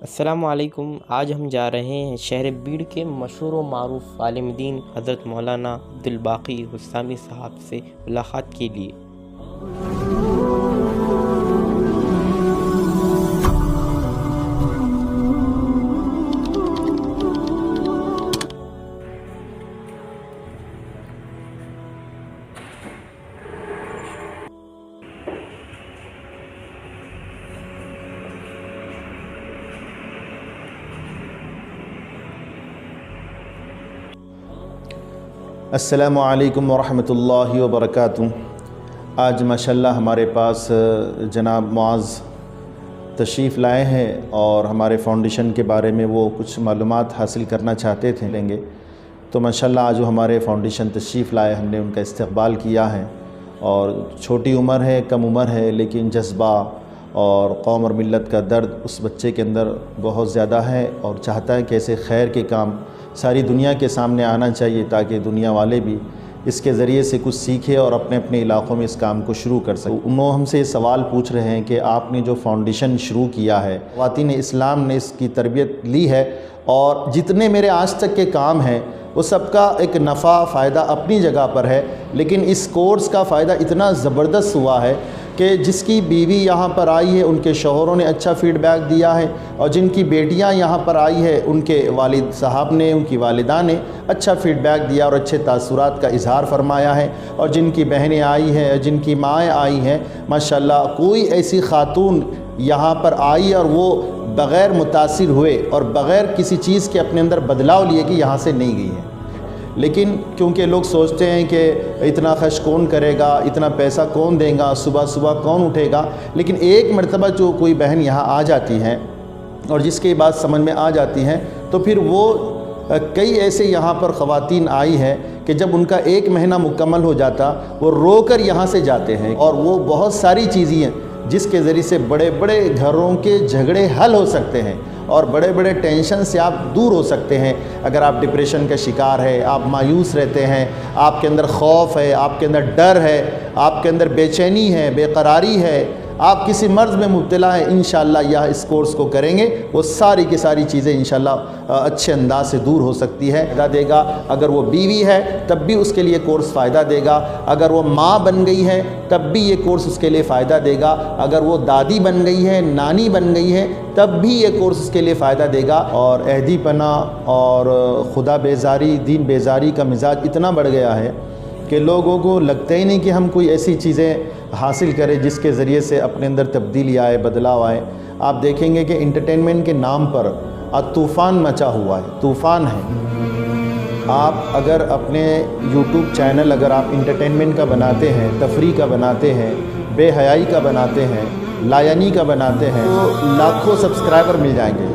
السلام علیکم۔ آج ہم جا رہے ہیں شہر بیڑ کے مشہور و معروف عالم دین حضرت مولانا عبدالباقی حسامی صاحب سے ملاقات کے لیے۔ السلام علیکم ورحمۃ اللہ وبرکاتہ۔ آج ماشاءاللہ ہمارے پاس جناب معاذ تشریف لائے ہیں اور ہمارے فاؤنڈیشن کے بارے میں وہ کچھ معلومات حاصل کرنا چاہتے تھے لیں گے، تو ماشاءاللہ آج وہ ہمارے فاؤنڈیشن تشریف لائے، ہم نے ان کا استقبال کیا ہے۔ اور چھوٹی عمر ہے، کم عمر ہے، لیکن جذبہ اور قوم اور ملت کا درد اس بچے کے اندر بہت زیادہ ہے اور چاہتا ہے کہ ایسے خیر کے کام ساری دنیا کے سامنے آنا چاہیے تاکہ دنیا والے بھی اس کے ذریعے سے کچھ سیکھے اور اپنے اپنے علاقوں میں اس کام کو شروع کر سکیں۔ انہوں ہم سے یہ سوال پوچھ رہے ہیں کہ آپ نے جو فاؤنڈیشن شروع کیا ہے، خواتین اسلام نے اس کی تربیت لی ہے اور جتنے میرے آج تک کے کام ہیں وہ سب کا ایک نفع فائدہ اپنی جگہ پر ہے، لیکن اس کورس کا فائدہ اتنا زبردست ہوا ہے کہ جس کی بیوی یہاں پر آئی ہے ان کے شوہروں نے اچھا فیڈ بیک دیا ہے، اور جن کی بیٹیاں یہاں پر آئی ہے ان کے والد صاحب نے، ان کی والدہ نے اچھا فیڈ بیک دیا اور اچھے تاثرات کا اظہار فرمایا ہے، اور جن کی بہنیں آئی ہیں، جن کی مائیں آئی ہیں، ماشاءاللہ کوئی ایسی خاتون یہاں پر آئی اور وہ بغیر متاثر ہوئے اور بغیر کسی چیز کے اپنے اندر بدلاؤ لیے کہ یہاں سے نہیں گئی ہیں۔ لیکن کیونکہ لوگ سوچتے ہیں کہ اتنا خرچ کون کرے گا، اتنا پیسہ کون دے گا، صبح صبح کون اٹھے گا، لیکن ایک مرتبہ جو کوئی بہن یہاں آ جاتی ہیں اور جس کی بات سمجھ میں آ جاتی ہیں تو پھر وہ کئی ایسے یہاں پر خواتین آئی ہیں کہ جب ان کا ایک مہینہ مکمل ہو جاتا وہ رو کر یہاں سے جاتے ہیں، اور وہ بہت ساری چیزیں ہیں جس کے ذریعے سے بڑے بڑے گھروں کے جھگڑے حل ہو سکتے ہیں اور بڑے بڑے ٹینشن سے آپ دور ہو سکتے ہیں۔ اگر آپ ڈپریشن کا شکار ہے، آپ مایوس رہتے ہیں، آپ کے اندر خوف ہے، آپ کے اندر ڈر ہے، آپ کے اندر بے چینی ہے، بے قراری ہے، آپ کسی مرض میں مبتلا ہیں، انشاءاللہ یہ اس کورس کو کریں گے وہ ساری کی ساری چیزیں انشاءاللہ اچھے انداز سے دور ہو سکتی ہے۔ فائدہ دے گا، اگر وہ بیوی ہے تب بھی اس کے لیے کورس فائدہ دے گا، اگر وہ ماں بن گئی ہے تب بھی یہ کورس اس کے لیے فائدہ دے گا، اگر وہ دادی بن گئی ہے، نانی بن گئی ہے تب بھی یہ کورس اس کے لیے فائدہ دے گا۔ اور عہدی پناہ اور خدا بیزاری، دین بیزاری کا مزاج اتنا بڑھ گیا ہے کہ لوگوں کو لگتا ہی نہیں کہ ہم کوئی ایسی چیزیں حاصل کریں جس کے ذریعے سے اپنے اندر تبدیلی آئے، بدلاؤ آئے۔ آپ دیکھیں گے کہ انٹرٹینمنٹ کے نام پر طوفان مچا ہوا ہے، طوفان ہے۔ آپ اگر اپنے یوٹیوب چینل اگر آپ انٹرٹینمنٹ کا بناتے ہیں، تفریح کا بناتے ہیں، بے حیائی کا بناتے ہیں، لایانی کا بناتے ہیں، تو لاکھوں سبسکرائبر مل جائیں گے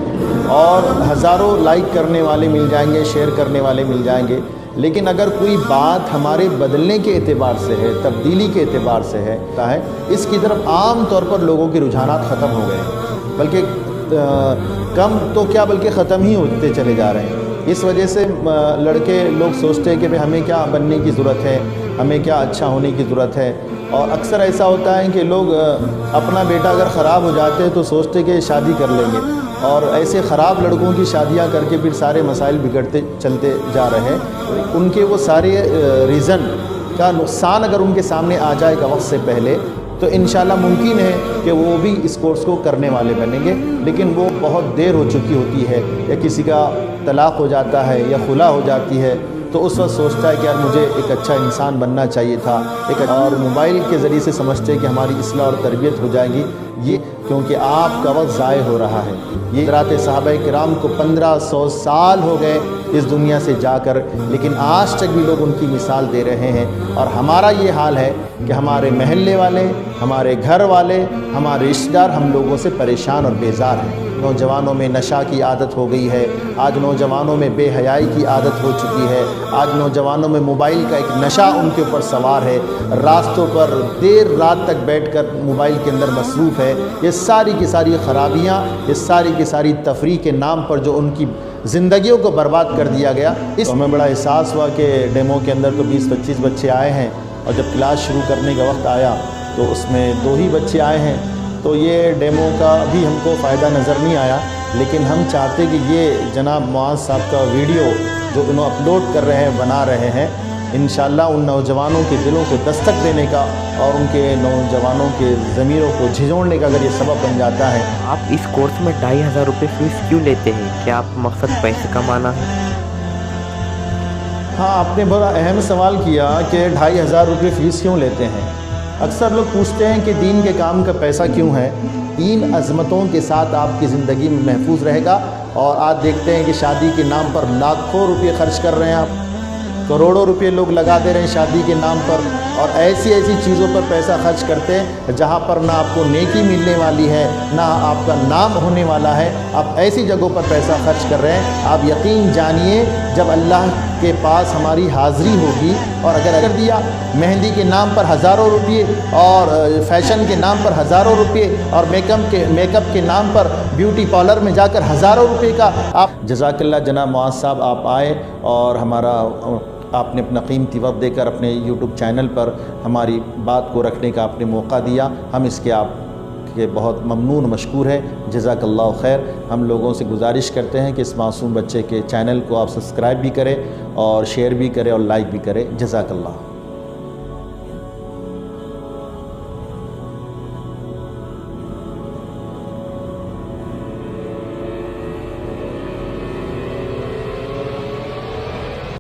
اور ہزاروں لائک کرنے والے مل جائیں گے، شیئر کرنے والے مل جائیں گے، لیکن اگر کوئی بات ہمارے بدلنے کے اعتبار سے ہے، تبدیلی کے اعتبار سے ہے، اس کی طرف عام طور پر لوگوں کے رجحانات ختم ہو گئے ہیں، بلکہ کم تو کیا بلکہ ختم ہی ہوتے چلے جا رہے ہیں۔ اس وجہ سے لڑکے لوگ سوچتے ہیں کہ ہمیں کیا بننے کی ضرورت ہے، ہمیں کیا اچھا ہونے کی ضرورت ہے، اور اکثر ایسا ہوتا ہے کہ لوگ اپنا بیٹا اگر خراب ہو جاتے ہیں تو سوچتے کہ شادی کر لیں گے، اور ایسے خراب لڑکوں کی شادیاں کر کے پھر سارے مسائل بگڑتے چلتے جا رہے ہیں۔ ان کے وہ سارے ریزن کا نقصان اگر ان کے سامنے آ جائے گا وقت سے پہلے تو انشاءاللہ ممکن ہے کہ وہ بھی اس کورس کو کرنے والے بنیں گے، لیکن وہ بہت دیر ہو چکی ہوتی ہے، یا کسی کا طلاق ہو جاتا ہے یا خلا ہو جاتی ہے تو اس وقت سوچتا ہے کہ یار مجھے ایک اچھا انسان بننا چاہیے تھا، اور موبائل کے ذریعے سے سمجھتے ہیں کہ ہماری اصلاح اور تربیت ہو جائے گی، یہ کیونکہ آپ کا وقت ضائع ہو رہا ہے۔ یہ حضرات صحابہ کرام کو 1500 سال ہو گئے اس دنیا سے جا کر، لیکن آج تک بھی لوگ ان کی مثال دے رہے ہیں، اور ہمارا یہ حال ہے کہ ہمارے محلے والے، ہمارے گھر والے، ہمارے رشتہ دار ہم لوگوں سے پریشان اور بیزار ہیں۔ نوجوانوں میں نشہ کی عادت ہو گئی ہے، آج نوجوانوں میں بے حیائی کی عادت ہو چکی ہے، آج نوجوانوں میں موبائل کا ایک نشہ ان کے اوپر سوار ہے، راستوں پر دیر رات تک بیٹھ کر موبائل کے اندر مصروف ہے۔ یہ ساری کی ساری خرابیاں، یہ ساری کی ساری تفریح کے نام پر جو ان کی زندگیوں کو برباد کر دیا گیا، اس ہمیں بڑا احساس ہوا کہ ڈیمو کے اندر تو 20-25 بچے آئے ہیں، اور جب کلاس شروع کرنے کا وقت آیا تو اس میں 2 ہی بچے آئے ہیں، تو یہ ڈیمو کا بھی ہم کو فائدہ نظر نہیں آیا۔ لیکن ہم چاہتے کہ یہ جناب معاذ صاحب کا ویڈیو جو انہوں اپلوڈ کر رہے ہیں، بنا رہے ہیں، انشاءاللہ ان نوجوانوں کے دلوں کو دستک دینے کا اور ان کے نوجوانوں کے ضمیروں کو جھنجھوڑنے کا اگر یہ سبب بن جاتا ہے۔ آپ اس کورس میں 2500 روپے فیس کیوں لیتے ہیں؟ کیا آپ مقصد پیسے کمانا ہے؟ ہاں، آپ نے بڑا اہم سوال کیا کہ 2500 روپے فیس کیوں لیتے ہیں۔ اکثر لوگ پوچھتے ہیں کہ دین کے کام کا پیسہ کیوں ہے۔ تین عظمتوں کے ساتھ آپ کی زندگی میں محفوظ رہے گا، اور آج دیکھتے ہیں کہ شادی کے نام پر لاکھوں روپے خرچ کر رہے ہیں آپ، کروڑوں روپے لوگ لگا دے رہے ہیں شادی کے نام پر، اور ایسی چیزوں پر پیسہ خرچ کرتے ہیں جہاں پر نہ آپ کو نیکی ملنے والی ہے، نہ آپ کا نام ہونے والا ہے۔ آپ ایسی جگہوں پر پیسہ خرچ کر رہے ہیں۔ آپ یقین جانیے جب اللہ کے پاس ہماری حاضری ہوگی، اور اگر کر دیا مہندی کے نام پر ہزاروں روپے، اور فیشن کے نام پر ہزاروں روپے، اور میک اپ کے نام پر بیوٹی پارلر میں جا کر ہزاروں روپے کا آپ۔ جزاک اللہ جناب معاذ صاحب، آپ آئے اور آپ نے اپنا قیمتی وقت دے کر اپنے یوٹیوب چینل پر ہماری بات کو رکھنے کا آپ نے موقع دیا، ہم اس کے آپ کے بہت ممنون مشکور ہیں۔ جزاک اللہ خیر۔ ہم لوگوں سے گزارش کرتے ہیں کہ اس معصوم بچے کے چینل کو آپ سبسکرائب بھی کریں اور شیئر بھی کریں اور لائک بھی کریں۔ جزاک اللہ۔